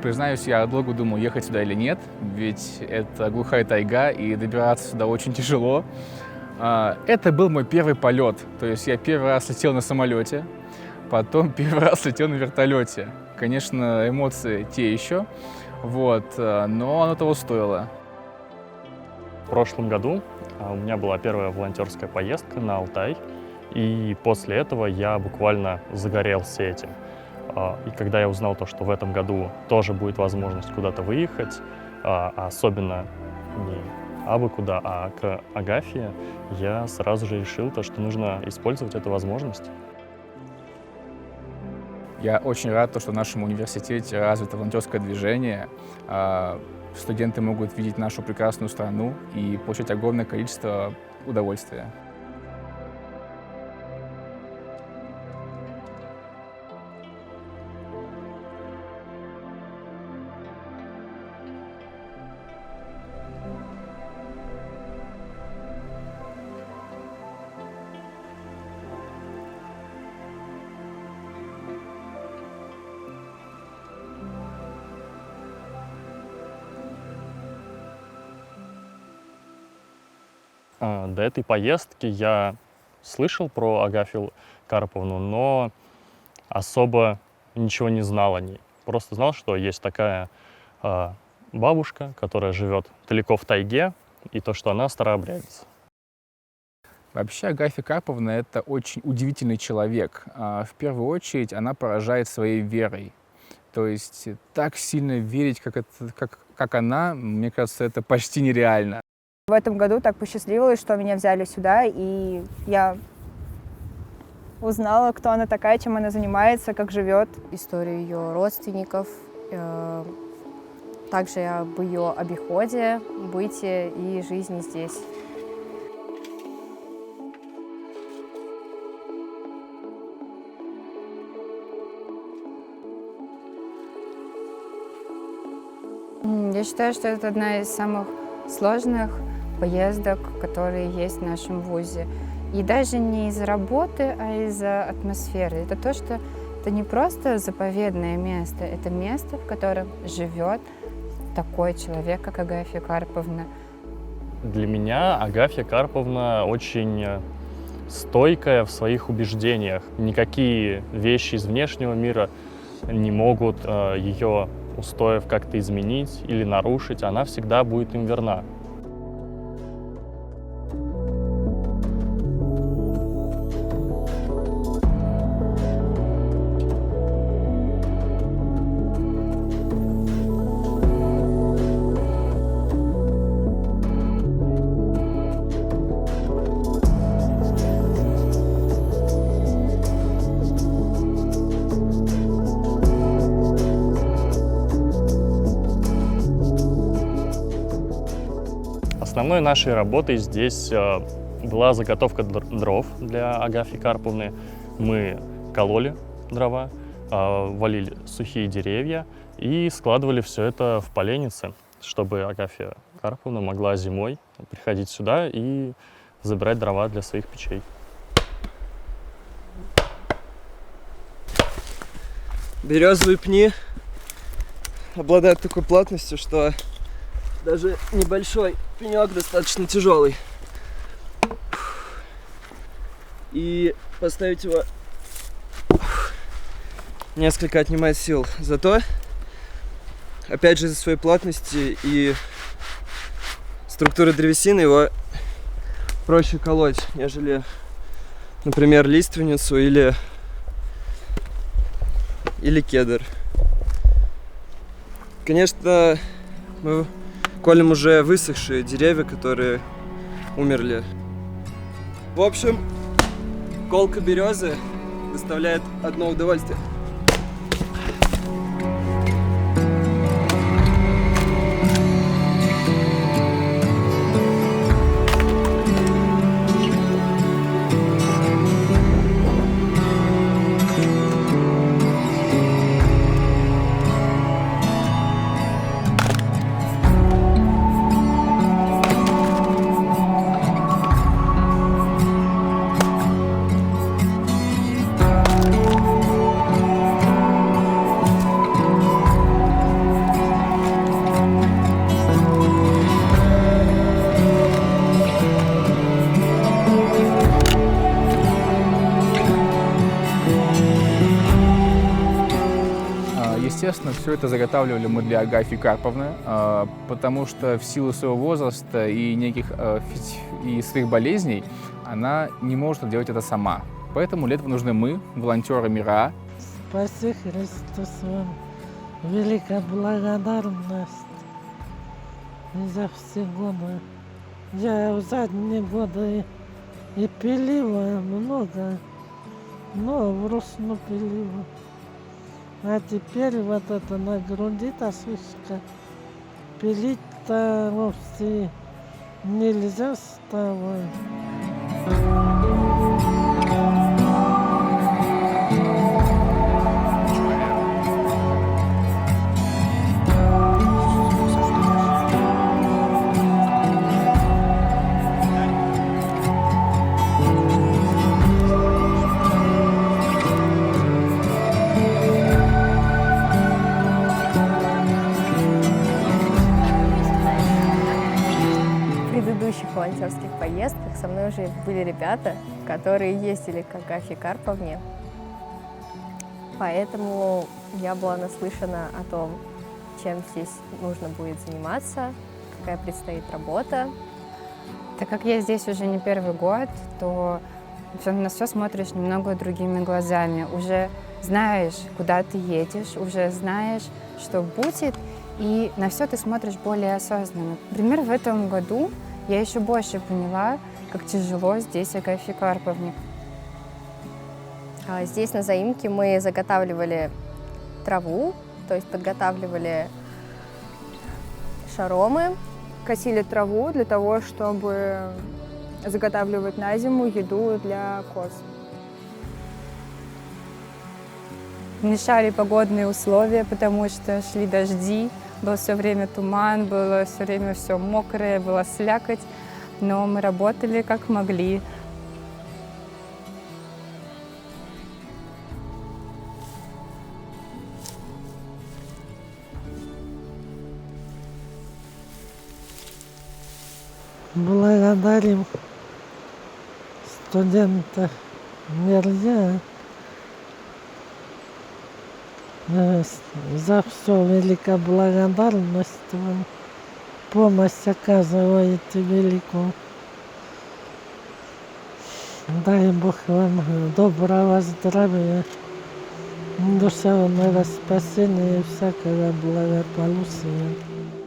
Признаюсь, я долго думал, ехать сюда или нет, ведь это глухая тайга, и добираться сюда очень тяжело. Это был мой первый полет, то есть я первый раз летел на самолете, потом первый раз летел на вертолете. Конечно, эмоции те еще, но оно того стоило. В прошлом году у меня была первая волонтерская поездка на Алтай, и после этого я буквально загорелся этим. И когда я узнал то, что в этом году тоже будет возможность куда-то выехать, особенно не абы куда, а к Агафье, я сразу же решил то, что нужно использовать эту возможность. Я очень рад, что в нашем университете развито волонтерское движение. Студенты могут видеть нашу прекрасную страну и получать огромное количество удовольствия. До этой поездки я слышал про Агафью Карповну, но особо ничего не знал о ней. Просто знал, что есть такая бабушка, которая живет далеко в тайге, и то, что она старообрядец. Вообще Агафья Карповна — это очень удивительный человек. В первую очередь она поражает своей верой. То есть так сильно верить, как она, мне кажется, это почти нереально. В этом году так посчастливилось, что меня взяли сюда, и я узнала, кто она такая, чем она занимается, как живет. Историю ее родственников, также об ее обиходе, быте и жизни здесь. Я считаю, что это одна из самых сложных поездок, которые есть в нашем вузе. И даже не из-за работы, а из-за атмосферы. Это то, что это не просто заповедное место, это место, в котором живет такой человек, как Агафья Карповна. Для меня Агафья Карповна очень стойкая в своих убеждениях. Никакие вещи из внешнего мира не могут ее устоев как-то изменить или нарушить. Она всегда будет им верна. Основной нашей работой здесь была заготовка дров для Агафьи Карповны. Мы кололи дрова, валили сухие деревья и складывали все это в поленницы, чтобы Агафья Карповна могла зимой приходить сюда и забирать дрова для своих печей. Березовые пни обладают такой плотностью, что даже небольшой пенек достаточно тяжелый. И поставить его несколько отнимает сил. Зато, опять же, из-за своей плотности и структуры древесины его проще колоть, нежели, например, лиственницу или кедр. Конечно, мы колем уже высохшие деревья, которые умерли. В общем, колка березы доставляет одно удовольствие. Конечно, все это заготавливали мы для Агафьи Карповны, потому что в силу своего возраста и и своих болезней она не может делать это сама. Поэтому для этого нужны мы, волонтеры МИРА. Спаси Христос вам. Великая благодарность за все годы. Я в задние годы и пилила много, но вручную пилила. А теперь вот это на груди та сучка. Пилить-то вовсе нельзя вставать. В предыдущих волонтерских поездках со мной уже были ребята, которые ездили к Агафье Карповне. Поэтому я была наслышана о том, чем здесь нужно будет заниматься, какая предстоит работа. Так как я здесь уже не первый год, то на все смотришь немного другими глазами. Уже знаешь, куда ты едешь, уже знаешь, что будет, и на все ты смотришь более осознанно. Например, в этом году я еще больше поняла, как тяжело здесь Агафье Карповне. Здесь на заимке мы заготавливали траву, то есть подготавливали шаромы. Косили траву для того, чтобы заготавливать на зиму еду для коз. Мешали погодные условия, потому что шли дожди, был все время туман, было все время все мокрое, была слякоть, но мы работали как могли. Благодарим студента МИРЯ за все. Великая благодарность вам. Помощь оказываете великую. Дай Бог вам доброго здравия, душевного спасения и всякого благополучия.